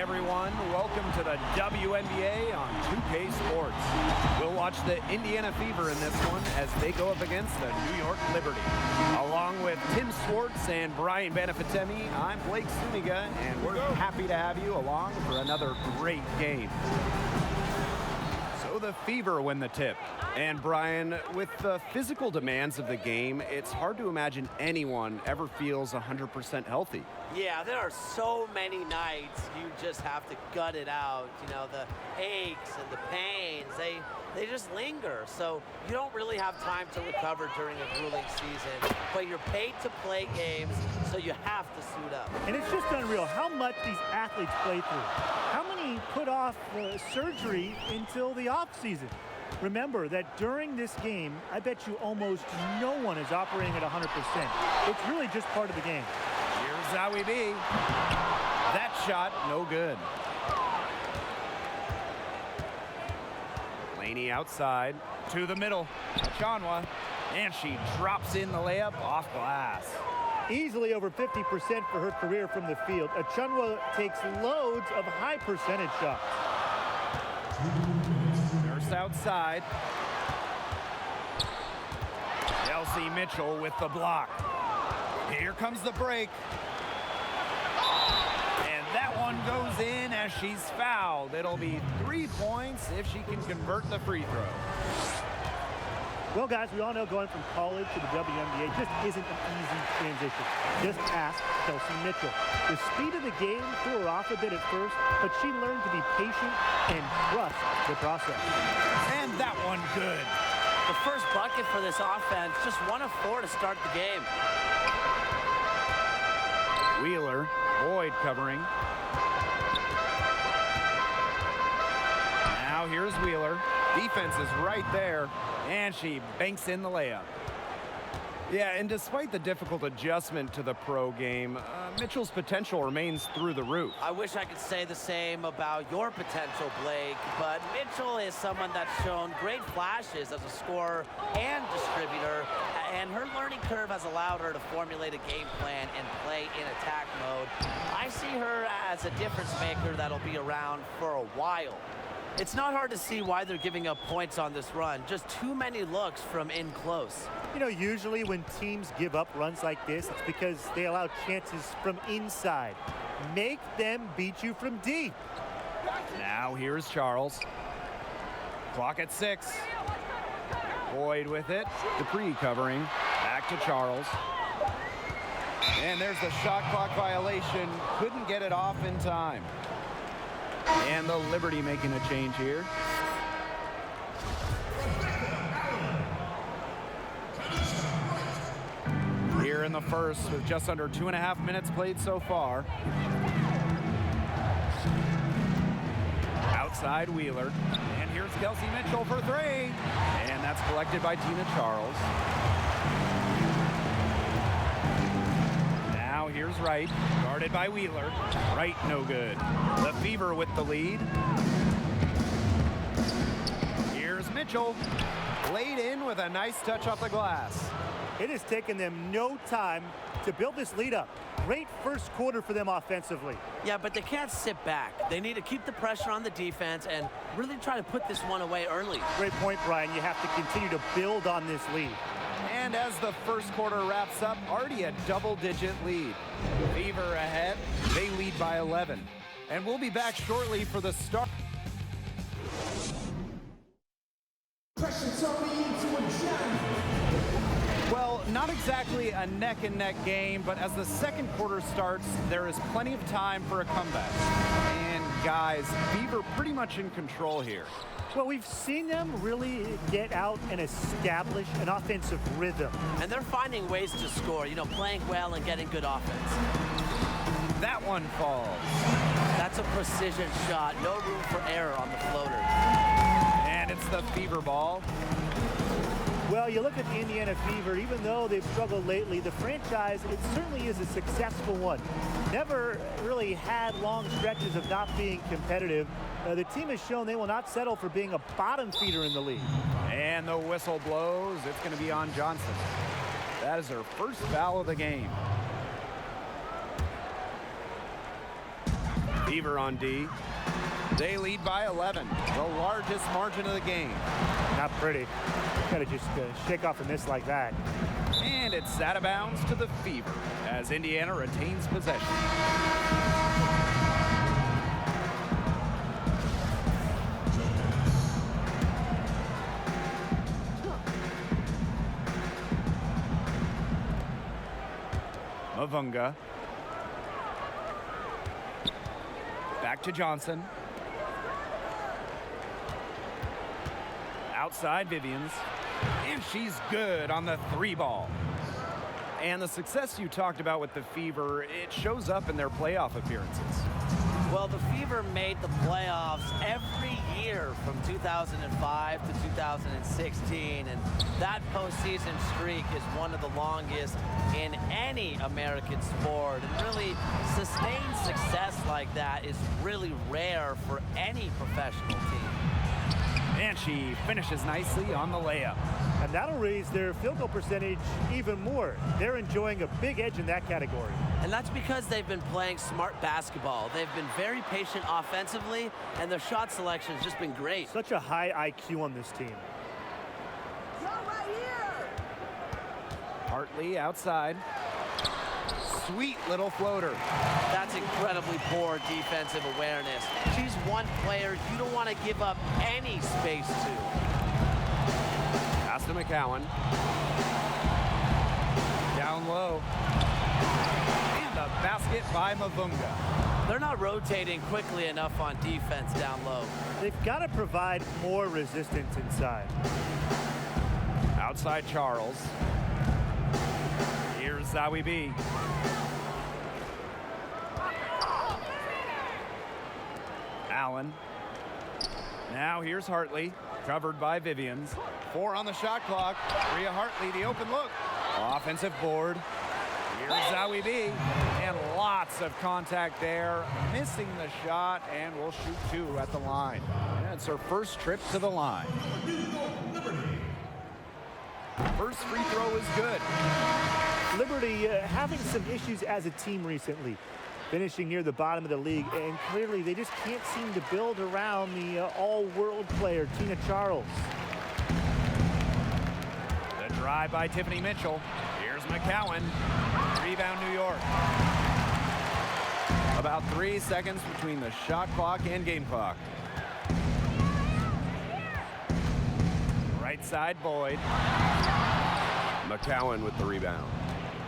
everyone. Welcome to the WNBA on 2K Sports. We'll watch the Indiana Fever in this one as they go up against the New York Liberty. Along with Tim Swartz and Brian Banafitemi, I'm Blake Suniga, and we're happy to have you along for another great game. So the Fever win the tip. And Brian, with the physical demands of the game, it's hard to imagine anyone ever feels 100% healthy. Yeah, there are so many nights you just have to gut it out. You know, the aches and the pains, they just linger. So you don't really have time to recover during a grueling season. But you're paid to play games, so you have to suit up. And it's just unreal how much these athletes play through. How many put off surgery until the off season? Remember that during this game, I bet you almost no one is operating at 100%. It's really just part of the game. Here's how we be. That shot, no good. Laney outside to the middle. Achanwa, and she drops in the layup off glass. Easily over 50% for her career from the field. Achanwa takes loads of high percentage shots. Outside. Kelsey Mitchell with the block. Here comes the break. And that one goes in as she's fouled. It'll be 3 points if she can convert the free throw. Well, guys, we all know going from college to the WNBA just isn't an easy transition. Just ask Kelsey Mitchell. The speed of the game threw her off a bit at first, but she learned to be patient and trust the process. And that one good. The first bucket for this offense, just 1 of 4 to start the game. Wheeler, Boyd covering. Now here's Wheeler. Defense is right there, and she banks in the layup. Yeah, and despite the difficult adjustment to the pro game, Mitchell's potential remains through the roof. I wish I could say the same about your potential, Blake, but Mitchell is someone that's shown great flashes as a scorer and distributor, and her learning curve has allowed her to formulate a game plan and play in attack mode. I see her as a difference maker that'll be around for a while. It's not hard to see why they're giving up points on this run. Just too many looks from in close. You know, usually when teams give up runs like this, it's because they allow chances from inside. Make them beat you from deep. Now here's Charles. Clock at 6. Boyd with it. Dupree covering. Back to Charles. And there's the shot clock violation. Couldn't get it off in time. And the Liberty making a change here. Here in the first with just under 2.5 minutes played so far. Outside Wheeler. And here's Kelsey Mitchell for 3. And that's collected by Tina Charles. Now here's Wright, guarded by Wheeler. Wright, no good. The Fever with the lead. Here's Mitchell, laid in with a nice touch off the glass. It has taken them no time to build this lead up. Great first quarter for them offensively. Yeah, but they can't sit back. They need to keep the pressure on the defense and really try to put this one away early. Great point, Brian. You have to continue to build on this lead. And as the first quarter wraps up, already a double-digit lead. Fever ahead. They lead by 11. And we'll be back shortly for the start. Well, not exactly a neck-and-neck game, but as the second quarter starts, there is plenty of time for a comeback. And guys, Fever pretty much in control here. Well, we've seen them really get out and establish an offensive rhythm. And they're finding ways to score, you know, playing well and getting good offense. That one falls. That's a precision shot. No room for error on the floater. And it's the Fever ball. Well, you look at the Indiana Fever, even though they've struggled lately, the franchise, it certainly is a successful one. Never really had long stretches of not being competitive. The team has shown they will not settle for being a bottom feeder in the league. And the whistle blows. It's going to be on Johnson. That is her first foul of the game. Fever on D. They lead by 11, the largest margin of the game. Not pretty. Got to just shake off a miss like that. And it's out of bounds to the Fever as Indiana retains possession. Mavunga. Back to Johnson. Outside Vivians. And she's good on the 3-ball. And the success you talked about with the Fever, it shows up in their playoff appearances. Well, the Fever made the playoffs every year from 2005 to 2016, and that postseason streak is one of the longest in any American sport. And really, sustained success like that is really rare for any professional team. And she finishes nicely on the layup. And that'll raise their field goal percentage even more. They're enjoying a big edge in that category. And that's because they've been playing smart basketball. They've been very patient offensively, and their shot selection has just been great. Such a high IQ on this team. Right here. Hartley outside. Sweet little floater. That's incredibly poor defensive awareness. She's one player you don't want to give up any space to. Pass to McCowan. Down low. And a basket by Mavunga. They're not rotating quickly enough on defense down low. They've got to provide more resistance inside. Outside Charles. Here's Zowie B. Allen. Now here's Hartley, covered by Vivians. 4 on the shot clock. Rhea Hartley, the open look. Offensive board. Here's Zowie B. And lots of contact there. Missing the shot, and will shoot 2 at the line. That's her first trip to the line. First free throw is good. Liberty having some issues as a team recently, finishing near the bottom of the league, and clearly they just can't seem to build around the all-world player, Tina Charles. The drive by Tiffany Mitchell. Here's McCowan. Rebound New York. About 3 seconds between the shot clock and game clock. Right side Boyd. McCowan with the rebound.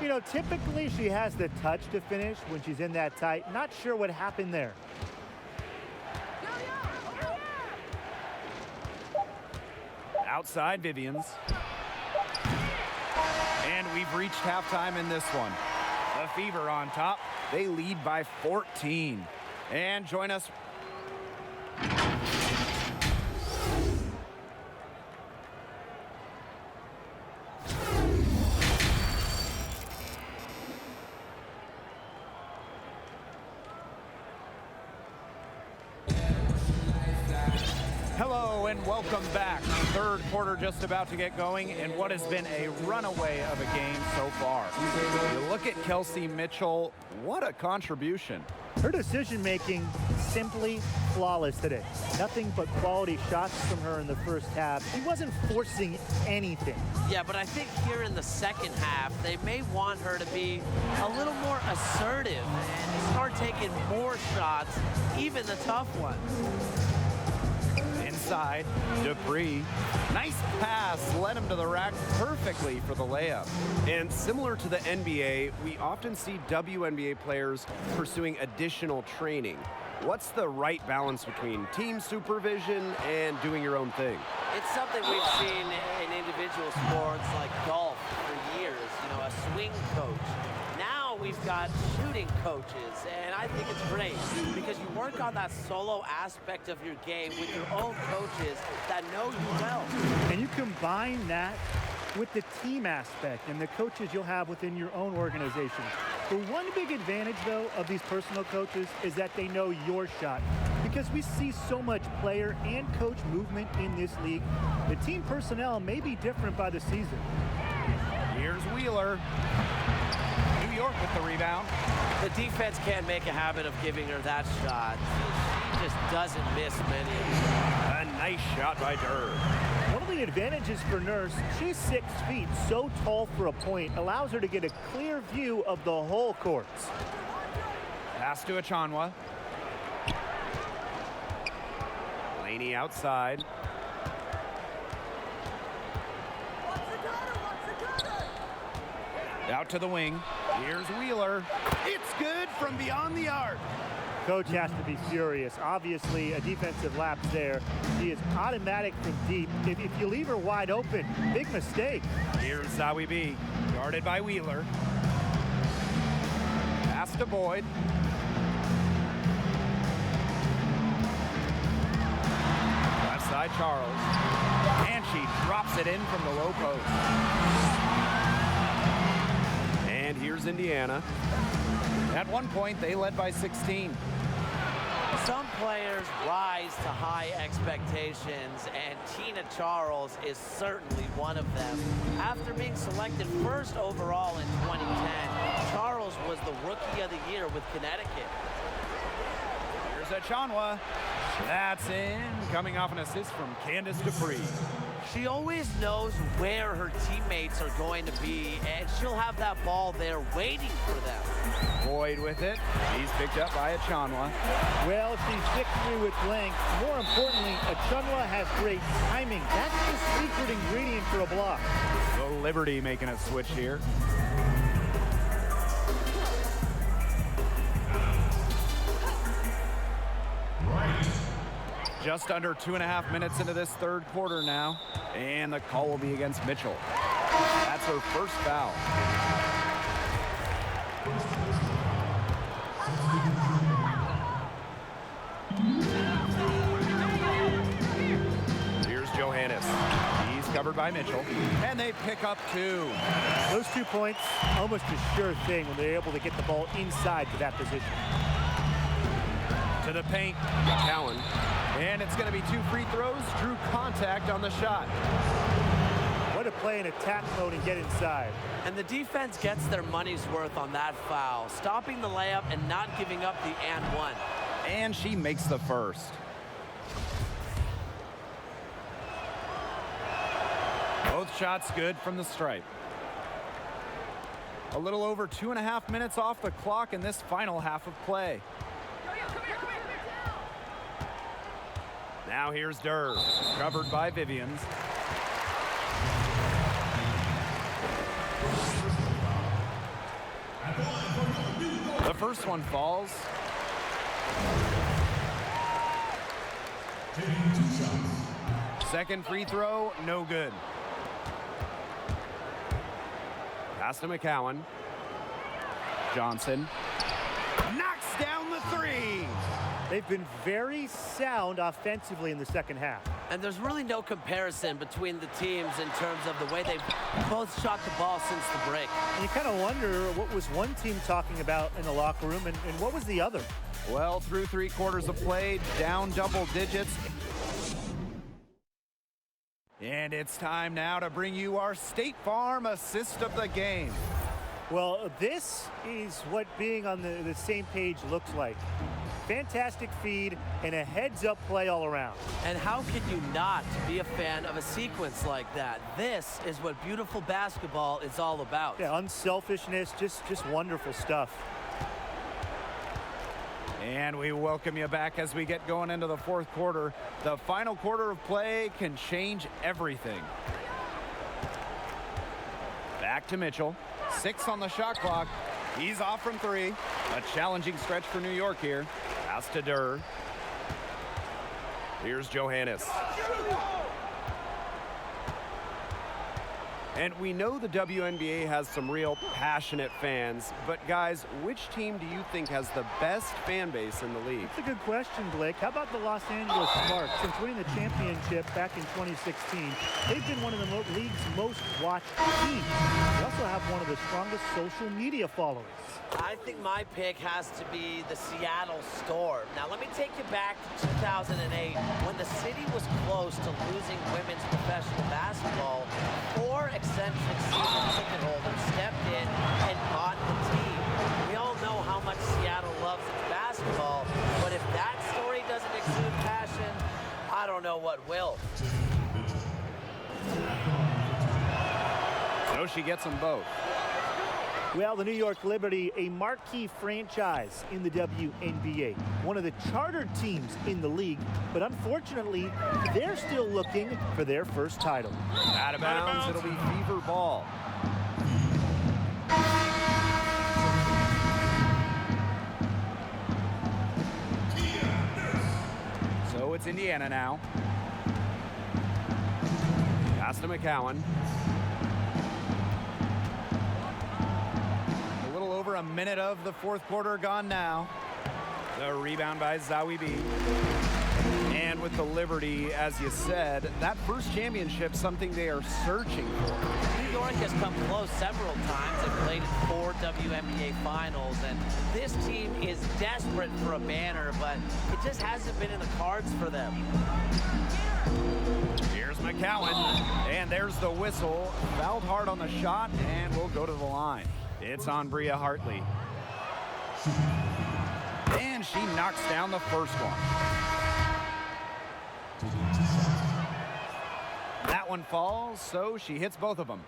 You know, typically she has the touch to finish when she's in that tight. Not sure what happened there. Outside Vivians. And we've reached halftime in this one. The Fever on top. They lead by 14. And join us. Hello and welcome back. Third quarter just about to get going in what has been a runaway of a game so far. You look at Kelsey Mitchell, what a contribution. Her decision-making simply flawless today. Nothing but quality shots from her in the first half. She wasn't forcing anything. Yeah, but I think here in the second half, they may want her to be a little more assertive and start taking more shots, even the tough ones. Inside, Dupree. Nice pass, led him to the rack perfectly for the layup. And similar to the NBA, we often see WNBA players pursuing additional training. What's the right balance between team supervision and doing your own thing? It's something we've seen in individual sports like golf for years, you know, a swing coach. Now we've got shooting coaches, and I think it's great because you work on that solo aspect of your game with your own coaches that know you well. And you combine that with the team aspect and the coaches you'll have within your own organization. The one big advantage, though, of these personal coaches is that they know your shot. Because we see so much player and coach movement in this league, the team personnel may be different by the season. Here's Wheeler. New York with the rebound. The defense can't make a habit of giving her that shot. She just doesn't miss many. A nice shot by Durr. One of the advantages for Nurse, she's 6 feet, so tall for a point, allows her to get a clear view of the whole courts. Pass to Achanwa. Laney outside. Out to the wing. Here's Wheeler. It's good from beyond the arc. Coach has to be furious. Obviously, a defensive lapse there. She is automatic from deep. If you leave her wide open, big mistake. Here's Zawi B, guarded by Wheeler. Pass to Boyd. Left side, Charles. And she drops it in from the low post. And here's Indiana. At one point, they led by 16. Some players rise to high expectations, and Tina Charles is certainly one of them. After being selected first overall in 2010, Charles was the Rookie of the Year with Connecticut. Here's Achanwa. That's in, coming off an assist from Candace Dupree. She always knows where her teammates are going to be, and she'll have that ball there waiting for them. Boyd with it. He's picked up by Achanwa. Well, she's 6'3" with length. More importantly, Achanwa has great timing. That's the secret ingredient for a block. The Liberty making a switch here. Just under 2.5 minutes into this third quarter now. And the call will be against Mitchell. That's her first foul. Here's Johannes. He's covered by Mitchell. And they pick up 2. Those 2 points, almost a sure thing when they're able to get the ball inside to that position. To the paint. McCowan. And it's going to be 2 free throws. Drew contact on the shot. What a play in attack mode and get inside. And the defense gets their money's worth on that foul, stopping the layup and not giving up the and one. And she makes the first. Both shots good from the stripe. A little over 2.5 minutes off the clock in this final half of play. Now here's Durr, covered by Vivians. The first one falls. Second free throw, no good. Pass to McCowan. Johnson knocks down the 3. They've been very sound offensively in the second half. And there's really no comparison between the teams in terms of the way they've both shot the ball since the break. And you kind of wonder what was one team talking about in the locker room and what was the other? Well, through 3 quarters of play, down double digits. And it's time now to bring you our State Farm assist of the game. Well, this is what being on the same page looks like. Fantastic feed and a heads-up play all around. And how can you not be a fan of a sequence like that? This is what beautiful basketball is all about. Yeah, unselfishness, just wonderful stuff. And we welcome you back as we get going into the fourth quarter. The final quarter of play can change everything. Back to Mitchell. 6 on the shot clock. He's off from 3. A challenging stretch for New York here. Pass to Durr. Here's Johannes. And we know the WNBA has some real passionate fans, but guys, which team do you think has the best fan base in the league? That's a good question, Blake. How about the Los Angeles Sparks? Since winning the championship back in 2016, they've been one of the league's most watched teams. They also have one of the strongest social media followings. I think my pick has to be the Seattle Storm. Now, let me take you back to 2008 when the city was close to losing women's professional basketball. 4 eccentric season ticket holders stepped in and bought the team. what will. So she gets them both. Well, the New York Liberty, a marquee franchise in the WNBA, one of the chartered teams in the league, but unfortunately, they're still looking for their first title. Out of bounds, it'll be Fever ball. So it's Indiana now. Pass to McCowan. A little over a minute of the fourth quarter gone now. The rebound by Zawi B. And with the Liberty, as you said, that first championship, something they are searching for. New York has come close several times. They've played in 4 WNBA finals, and this team is desperate for a banner, but it just hasn't been in the cards for them. Here's McCowan, and there's the whistle. Fouled hard on the shot, and we'll go to the line. It's on Bria Hartley. And she knocks down the first one. That one falls, so she hits both of them.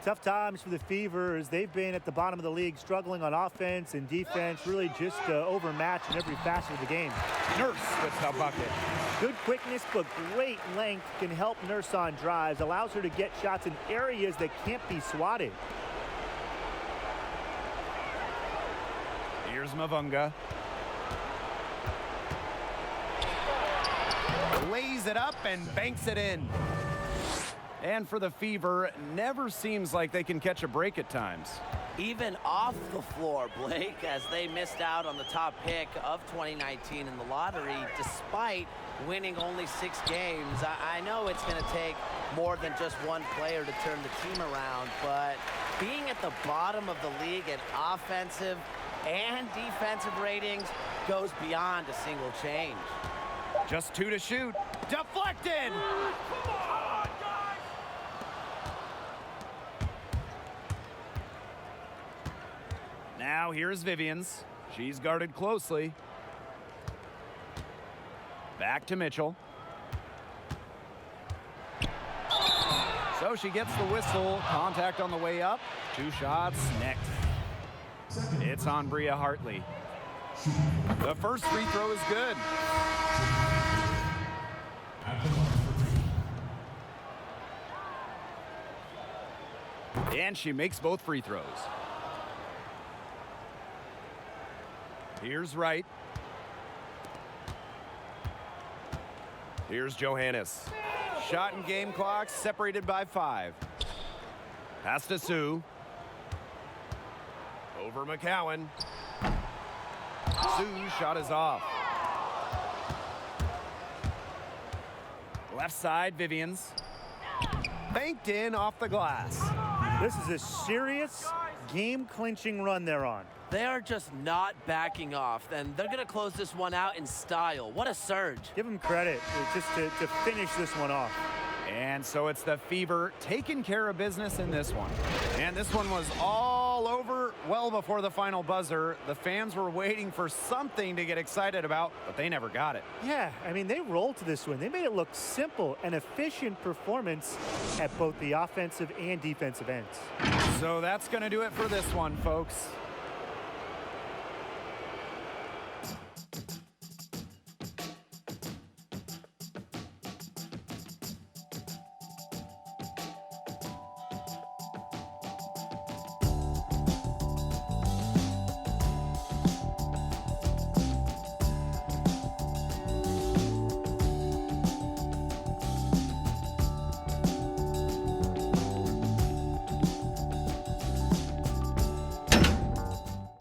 Tough times for the Fever as they've been at the bottom of the league, struggling on offense and defense, really just overmatched in every facet of the game. Nurse with the bucket. Good quickness, but great length can help Nurse on drives, allows her to get shots in areas that can't be swatted. Here's Mavunga. Lays it up and banks it in. And for the Fever, never seems like they can catch a break at times. Even off the floor, Blake, as they missed out on the top pick of 2019 in the lottery, despite winning only 6 games. I know it's going to take more than just one player to turn the team around, but being at the bottom of the league in offensive and defensive ratings goes beyond a single change. Just 2 to shoot. Deflected! Now here's Vivians. She's guarded closely. Back to Mitchell. So she gets the whistle. Contact on the way up. 2 shots next. It's on Bria Hartley. The first free throw is good. And she makes both free throws. Here's Wright. Here's Johannes. Shot and game clock separated by 5. Pass to Sue. Over McCowan. Sue's shot is off. Left side, Vivians. Banked in off the glass. This is a serious game-clinching run they're on. They are just not backing off, and they're going to close this one out in style. What a surge. Give them credit just to finish this one off. And so it's the Fever taking care of business in this one. And this one was all over well before the final buzzer. The fans were waiting for something to get excited about, but they never got it. Yeah, I mean, they rolled to this one. They made it look simple and efficient performance at both the offensive and defensive ends. So that's going to do it for this one, folks.